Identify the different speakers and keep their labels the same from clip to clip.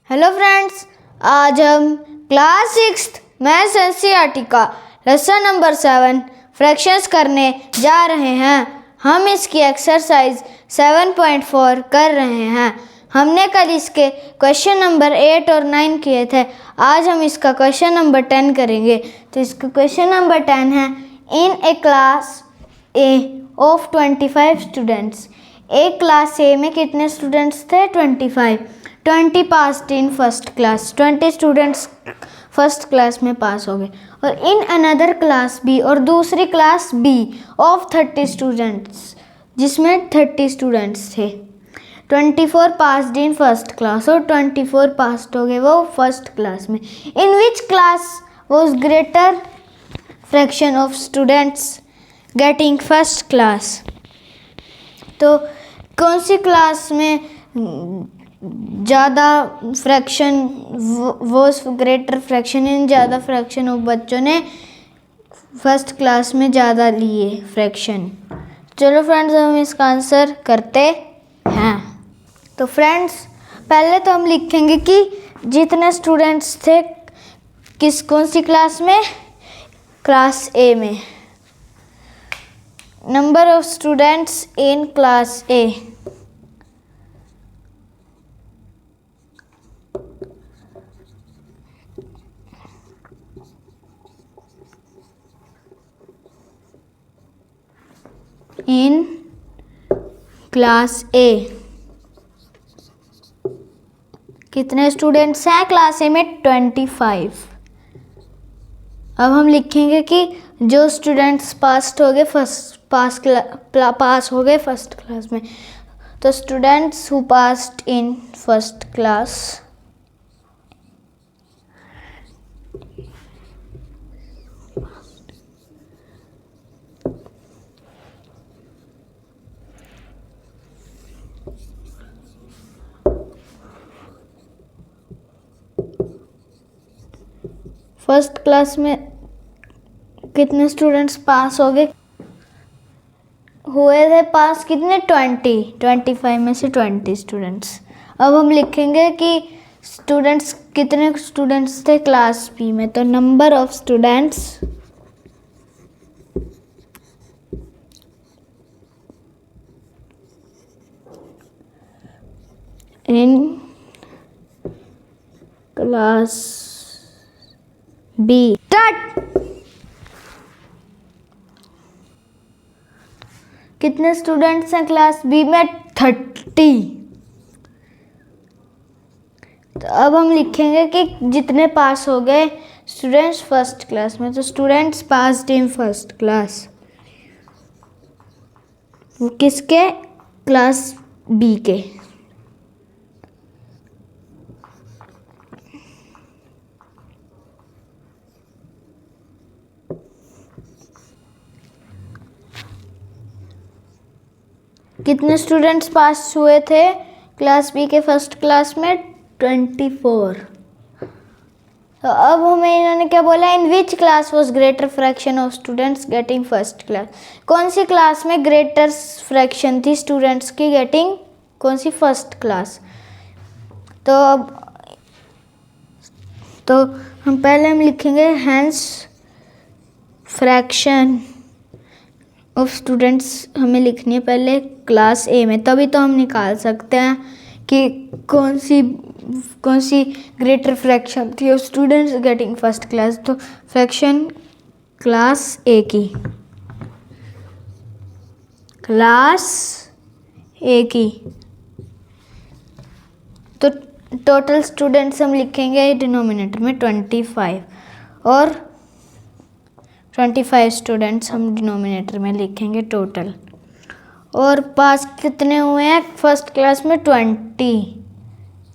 Speaker 1: Hello friends, आज हम class 6 maths NCERT का लेसन नंबर 7 फ्रैक्शंस करने जा रहे हैं। हम इसकी एक्सरसाइज 7.4 कर रहे हैं। हमने कल इसके क्वेश्चन नंबर 8 और 9 किए थे। आज हम इसका क्वेश्चन नंबर 10 करेंगे। तो इसका क्वेश्चन नंबर 10 है, in a class A of 25 students. एक क्लास ए में कितने स्टूडेंट्स थे? 25। 20 pass in first class, 20 students first class में पास हो गए। और इन अनदर क्लास बी, और दूसरी क्लास बी ऑफ 30 स्टूडेंट्स, जिसमें 30 स्टूडेंट्स थे। 24 पास इन फर्स्ट क्लास, और 24 पास हो गए वो फर्स्ट क्लास में। In which class was greater fraction of students getting first class. तो कौन सी क्लास में ज़्यादा फ्रैक्शन, वो ग्रेटर फ्रैक्शन, इन ज़्यादा फ्रैक्शन ऑफ बच्चों ने फर्स्ट क्लास में ज़्यादा लिए फ्रैक्शन। चलो फ्रेंड्स, हम इसका आंसर करते हैं। तो फ्रेंड्स, पहले तो हम लिखेंगे कि जितने स्टूडेंट्स थे कौन सी क्लास में? क्लास ए में। Number of students in class A. In class ए कितने स्टूडेंट्स हैं क्लास ए में? 25। अब हम लिखेंगे कि जो स्टूडेंट्स पास हो गए पास हो गए फर्स्ट क्लास में, तो students who passed in first class first class में कितने स्टूडेंट्स पास हो गए? हुए थे पास कितने? 20। 25 में से 20 स्टूडेंट्स। अब हम लिखेंगे कि स्टूडेंट्स कितने स्टूडेंट्स थे क्लास बी में। तो number of students in class B. कितने स्टूडेंट्स हैं क्लास बी में? 30। तो अब हम लिखेंगे कि जितने पास हो गए स्टूडेंट्स फर्स्ट क्लास में, तो students passed in first class, वो किसके? क्लास बी के। कितने स्टूडेंट्स पास हुए थे क्लास बी के फर्स्ट क्लास में? 24। तो अब हमें इन्होंने क्या बोला? In which class was greater fraction of students getting first class. कौन सी क्लास में ग्रेटर फ्रैक्शन थी स्टूडेंट्स की गेटिंग कौन सी? First class. तो हम पहले लिखेंगे हैंस फ्रैक्शन ऑफ स्टूडेंट्स हमें लिखनी है पहले क्लास ए में, तभी तो हम निकाल सकते हैं कि कौन सी ग्रेटर फ्रैक्शन थी of students getting first class. तो फ्रैक्शन क्लास ए की, क्लास ए की। तो टोटल स्टूडेंट्स हम लिखेंगे डिनोमिनेटर में 25, और 25 स्टूडेंट्स हम डिनोमिनेटर में लिखेंगे टोटल। और पास कितने हुए हैं फर्स्ट क्लास में? 20।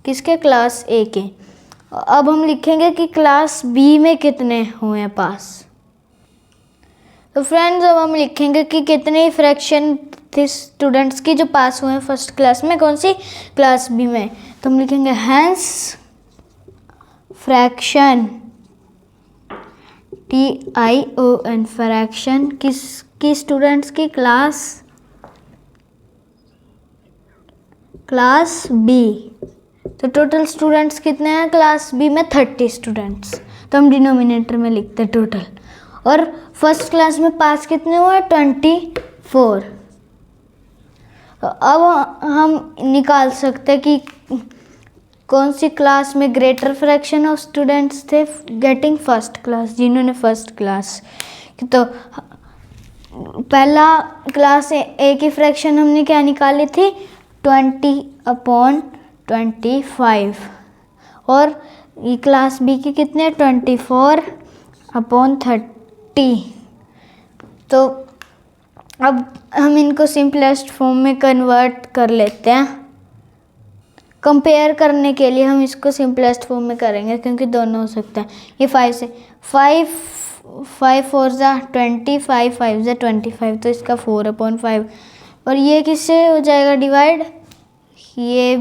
Speaker 1: किसके? क्लास ए के। अब हम लिखेंगे कि क्लास बी में कितने हुए हैं पास। तो फ्रेंड्स, अब हम लिखेंगे कि कितनी फ्रैक्शन थी स्टूडेंट्स की जो पास हुए हैं फर्स्ट क्लास में कौन सी? क्लास बी में। तो हम लिखेंगे हैंस फ्रैक्शन TION फ्रैक्शन किसकी? स्टूडेंट्स की क्लास बी तो टोटल स्टूडेंट्स कितने हैं क्लास बी में? 30 स्टूडेंट्स। तो हम डिनोमिनेटर में लिखते हैं टोटल। और फर्स्ट क्लास में पास कितने हुए? 24। अब हम निकाल सकते हैं कि कौन सी क्लास में ग्रेटर फ्रैक्शन ऑफ स्टूडेंट्स थे गेटिंग फर्स्ट क्लास, जिन्होंने फर्स्ट क्लास। तो पहला क्लास ए की फ्रैक्शन हमने क्या निकाली थी? 20/25। और ये क्लास बी की कितने? 24/30। तो अब हम इनको सिंपलेस्ट फॉर्म में कन्वर्ट कर लेते हैं। कंपेयर करने के लिए हम इसको सिंपलेस्ट फॉर्म में करेंगे क्योंकि दोनों हो सकता है। ये 5 से 5 4 ज़ा 20, 5 5 ज़ा 25, तो इसका 4/5। और ये किससे हो जाएगा डिवाइड? ये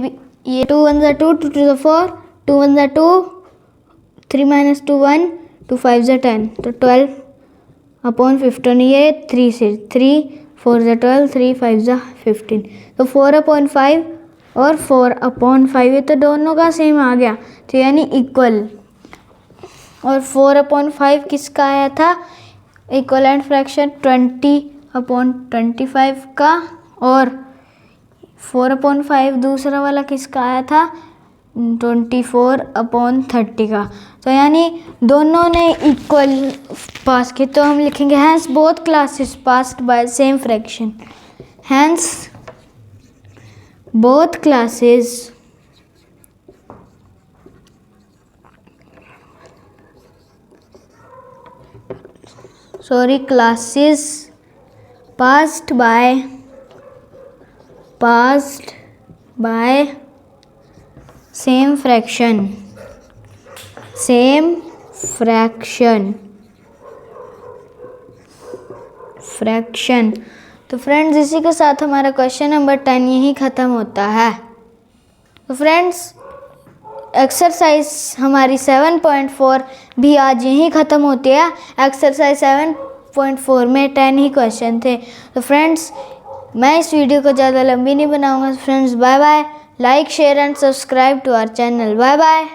Speaker 1: 2 1 ज़ा 2, 2 2 ज़ा 4, 2 1 ज़ा 2, 3 - 2 1, 2 5 ज़ा 10, तो 12/15। ये 3 से 3 4 ज़ा 12, 3 5 ज़ा 15, तो 4/5 और 4/5, ये तो दोनों का सेम आ गया, तो यानी इक्वल। और 4/5 किसका आया था? इक्वलेंट फ्रैक्शन 20/25 का। और 4/5 दूसरा वाला किसका आया था? 24/30 का। तो यानी दोनों ने इक्वल पास किए। तो हम लिखेंगे hence both classes passed by same fraction. Hence both classes passed by same fraction। तो फ्रेंड्स इसी के साथ हमारा क्वेश्चन नंबर 10 यही ख़त्म होता है। तो फ्रेंड्स एक्सरसाइज हमारी 7.4 भी आज यहीं ख़त्म होती है। एक्सरसाइज 7.4 में 10 ही क्वेश्चन थे। तो फ्रेंड्स मैं इस वीडियो को ज़्यादा लंबी नहीं बनाऊंगा। Friends bye bye. Like share and subscribe to our channel. Bye bye.